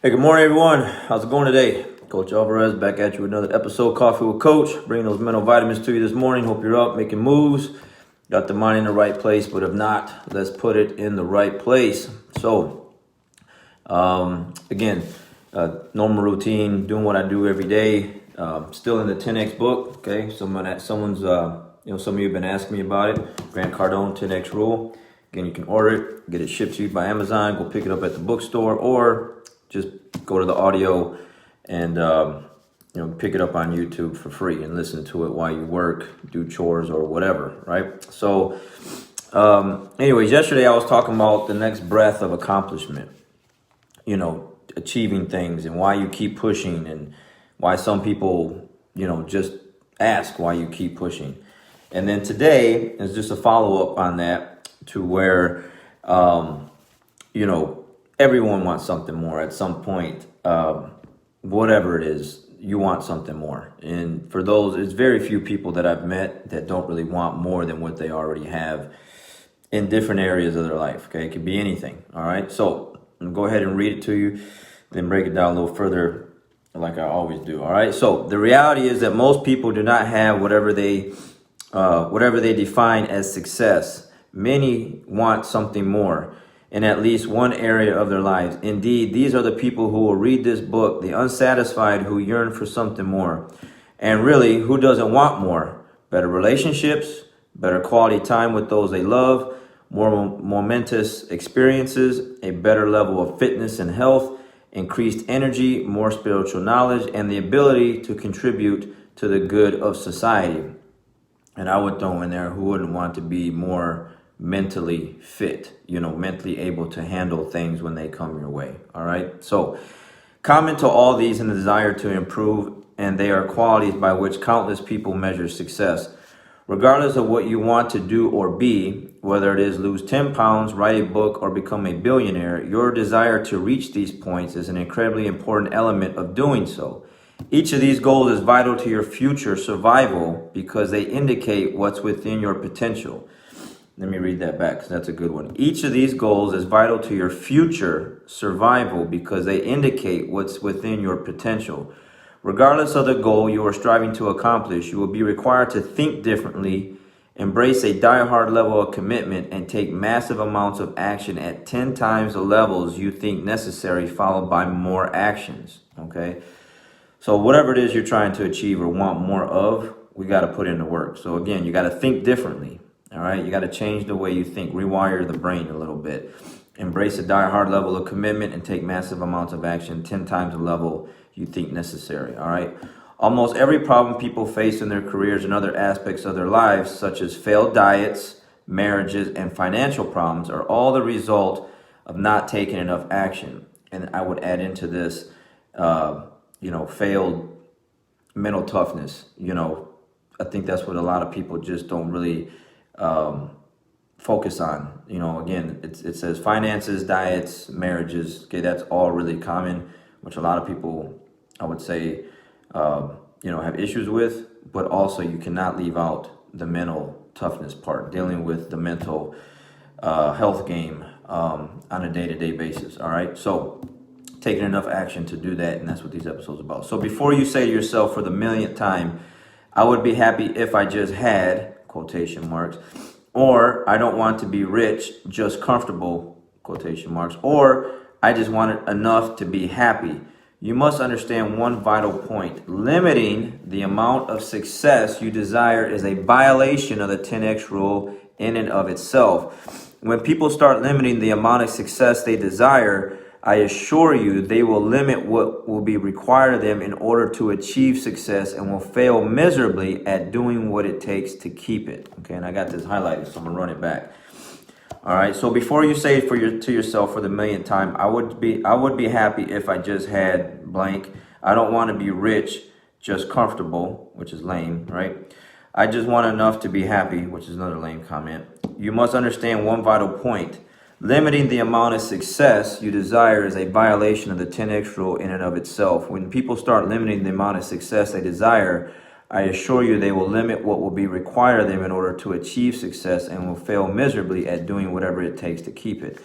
Hey, good morning, everyone. How's it going today? Coach Alvarez back at you with another episode, Coffee with Coach. Bringing those mental vitamins to you this morning. Hope you're up, making moves. Got the mind in the right place, but if not, let's put it in the right place. So, again, normal routine, doing what I do every day. Still in the 10X book. Okay, some of you have been asking me about it. Grant Cardone 10X rule. Again, you can order it, get it shipped to you by Amazon. Go pick it up at the bookstore, or just go to the audio and pick it up on YouTube for free and listen to it while you work, do chores, or whatever, right? So, anyways, yesterday I was talking about the next breath of accomplishment. Achieving things and why you keep pushing, and why some people, just ask why you keep pushing. And then today is just a follow-up on that, to where, everyone wants something more at some point. Whatever it is, you want something more. And for those, it's very few people that I've met that don't really want more than what they already have in different areas of their life. Okay, it could be anything. All right, so I'm gonna go ahead and read it to you, then break it down a little further, like I always do. All right, so the reality is that most people do not have whatever they define as success. Many want something more in at least one area of their lives. Indeed, these are the people who will read this book, the unsatisfied who yearn for something more. And really, who doesn't want more? Better relationships, better quality time with those they love, more momentous experiences, a better level of fitness and health, increased energy, more spiritual knowledge, and the ability to contribute to the good of society. And I would throw in there, who wouldn't want to be more mentally fit, mentally able to handle things when they come your way. All right. So common to all these in the desire to improve, and they are qualities by which countless people measure success. Regardless of what you want to do or be, whether it is lose 10 pounds, write a book, or become a billionaire, your desire to reach these points is an incredibly important element of doing so. Each of these goals is vital to your future survival because they indicate what's within your potential. Let me read that back, because that's a good one. Each of these goals is vital to your future survival because they indicate what's within your potential. Regardless of the goal you are striving to accomplish, you will be required to think differently, embrace a die-hard level of commitment, and take massive amounts of action at 10 times the levels you think necessary, followed by more actions. Okay? So whatever it is you're trying to achieve or want more of, we got to put into work. So again, you got to think differently. All right, you got to change the way you think, rewire the brain a little bit, embrace a die-hard level of commitment, and take massive amounts of action, 10 times the level you think necessary. All right, almost every problem people face in their careers and other aspects of their lives, such as failed diets, marriages, and financial problems, are all the result of not taking enough action. And I would add into this, failed mental toughness. I think that's what a lot of people just don't really focus on. Again, it says finances, diets, marriages. Okay, that's all really common, which a lot of people, I would say, have issues with. But also, you cannot leave out the mental toughness part, dealing with the mental health game on a day-to-day basis. All right, so taking enough action to do that, and that's what these episodes are about. So before you say to yourself for the millionth time, I would be happy if I just had, quotation marks, or I don't want to be rich, just comfortable, quotation marks, or I just want it enough to be happy. You must understand one vital point. Limiting the amount of success you desire is a violation of the 10X rule in and of itself. When people start limiting the amount of success they desire, I assure you they will limit what will be required of them in order to achieve success, and will fail miserably at doing what it takes to keep it. Okay, and I got this highlighted, so I'm gonna run it back. All right, so before you say to yourself for the millionth time, I would be happy if I just had blank. I don't want to be rich, just comfortable, which is lame, right? I just want enough to be happy, which is another lame comment. You must understand one vital point. Limiting the amount of success you desire is a violation of the 10X rule in and of itself. When people start limiting the amount of success they desire, I assure you they will limit what will be required of them in order to achieve success, and will fail miserably at doing whatever it takes to keep it.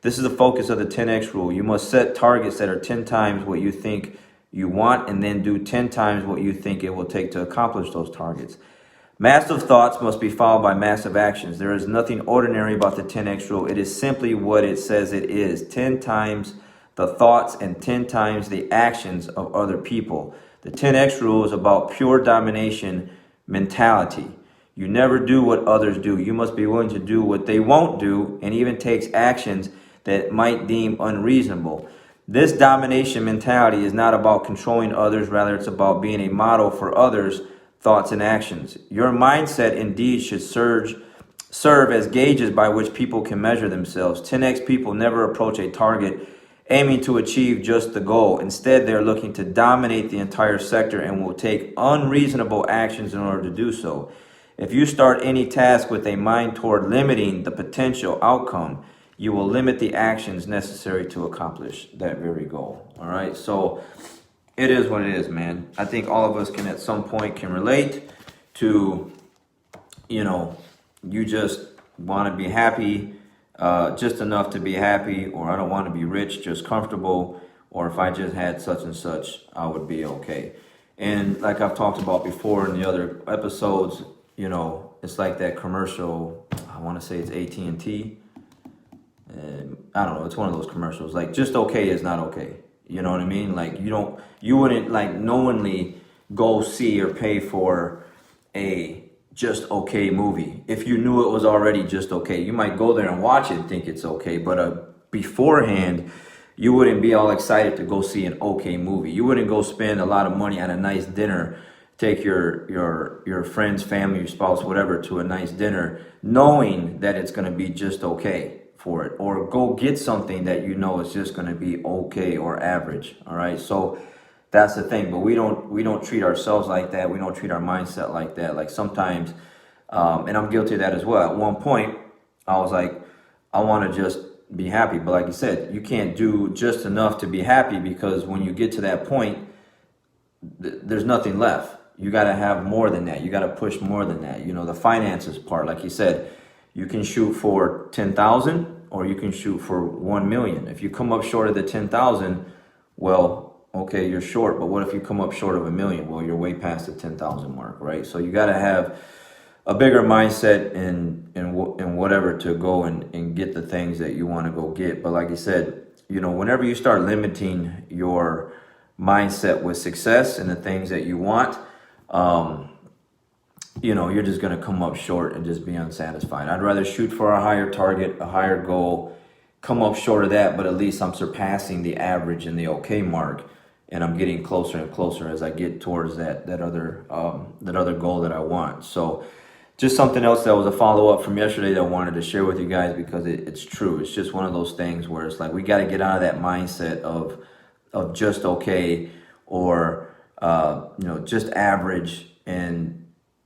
This is the focus of the 10x rule. You must set targets that are 10 times what you think you want, and then do 10 times what you think it will take to accomplish those targets. Massive thoughts must be followed by massive actions. There is nothing ordinary about the 10x rule. It is simply what it says it is. 10 times the thoughts and 10 times the actions of other people. The 10x rule is about pure domination mentality. You never do what others do. You must be willing to do what they won't do, and even takes actions that might deem unreasonable. This domination mentality is not about controlling others. Rather, it's about being a model for others' thoughts and actions. Your mindset indeed should serve as gauges by which people can measure themselves. 10x people never approach a target aiming to achieve just the goal. Instead, they're looking to dominate the entire sector and will take unreasonable actions in order to do so. If you start any task with a mind toward limiting the potential outcome, you will limit the actions necessary to accomplish that very goal. All right, so it is what it is, man. I think all of us can at some point can relate to, you just want to be happy, just enough to be happy, or I don't want to be rich, just comfortable, or if I just had such and such, I would be okay. And like I've talked about before in the other episodes, it's like that commercial, I want to say it's AT&T. I don't know, it's one of those commercials. Like, just okay is not okay. You know what I mean? Like, you wouldn't like knowingly go see or pay for a just okay movie if you knew it was already just okay. You might go there and watch it and think it's okay, but beforehand, you wouldn't be all excited to go see an okay movie. You wouldn't go spend a lot of money on a nice dinner, take your friends, family, your spouse, whatever, to a nice dinner, knowing that it's going to be just okay for it, or go get something that you know is just going to be okay or average. All right, so that's the thing. But we don't treat ourselves like that. We don't treat our mindset like that. Like sometimes, and I'm guilty of that as well. At one point, I was like, I want to just be happy. But like you said, you can't do just enough to be happy, because when you get to that point, there's nothing left. You got to have more than that. You got to push more than that. The finances part, like you said, you can shoot for 10,000 or you can shoot for 1 million. If you come up short of the 10,000, well, okay, you're short. But what if you come up short of 1 million? Well, you're way past the 10,000 mark, right? So you got to have a bigger mindset in whatever to go and get the things that you want to go get. But like you said, whenever you start limiting your mindset with success and the things that you want, you're just going to come up short and just be unsatisfied. I'd rather shoot for a higher target, a higher goal, come up short of that, but at least I'm surpassing the average and the okay mark, and I'm getting closer and closer as I get towards that other goal that I want. So just something else that was a follow-up from yesterday that I wanted to share with you guys, because it's true. It's just one of those things where it's like we got to get out of that mindset of just okay, or just average. And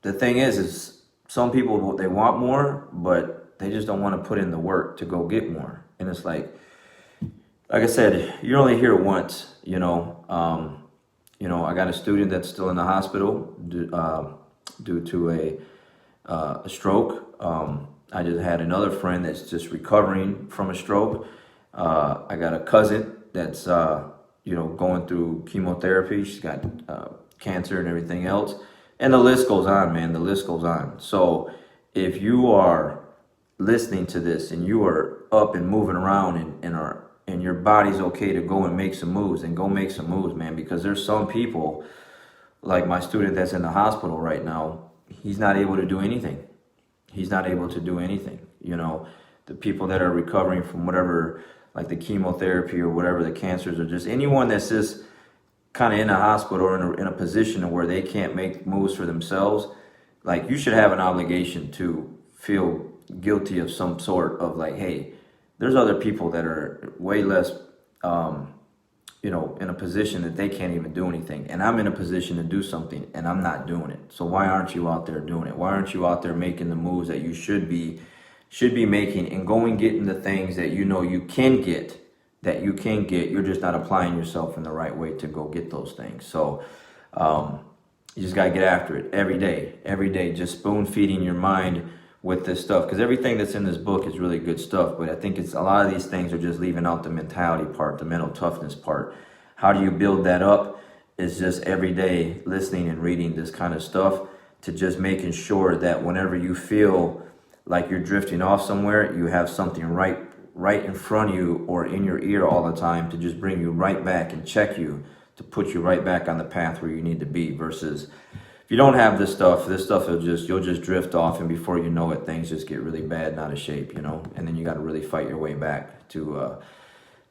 the thing is some people, they want more, but they just don't want to put in the work to go get more. And it's like I said, you're only here once. I got a student that's still in the hospital due to a stroke. I just had another friend that's just recovering from a stroke. I got a cousin that's going through chemotherapy. She's got cancer and everything else. And the list goes on, man. The list goes on. So if you are listening to this and you are up and moving around and your body's okay to go and make some moves, then go make some moves, man. Because there's some people, like my student that's in the hospital right now, he's not able to do anything. He's not able to do anything. The people that are recovering from whatever, like the chemotherapy or whatever, the cancers, or just anyone that's just kind of in a hospital or in a position where they can't make moves for themselves, like, you should have an obligation to feel guilty of some sort of like, hey, there's other people that are way less, in a position that they can't even do anything. And I'm in a position to do something and I'm not doing it. So why aren't you out there doing it? Why aren't you out there making the moves that you should be making and going getting the things that you can get? You're just not applying yourself in the right way to go get those things. So you just got to get after it every day, just spoon feeding your mind with this stuff, because everything that's in this book is really good stuff, but I think it's a lot of these things are just leaving out the mentality part, the mental toughness part. How do you build that up? Is just every day listening and reading this kind of stuff, to just making sure that whenever you feel like you're drifting off somewhere, you have something right in front of you or in your ear all the time to just bring you right back and check you, to put you right back on the path where you need to be. Versus if you don't have this stuff will you'll just drift off, and before you know it, things just get really bad and out of shape, you know, and then you got to really fight your way back to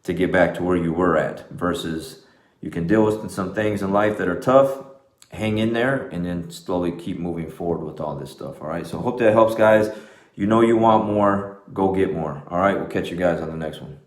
get back to where you were at. Versus you can deal with some things in life that are tough, hang in there, and then slowly keep moving forward with all this stuff. All right, so hope that helps, guys. You know you want more, go get more. All right, we'll catch you guys on the next one.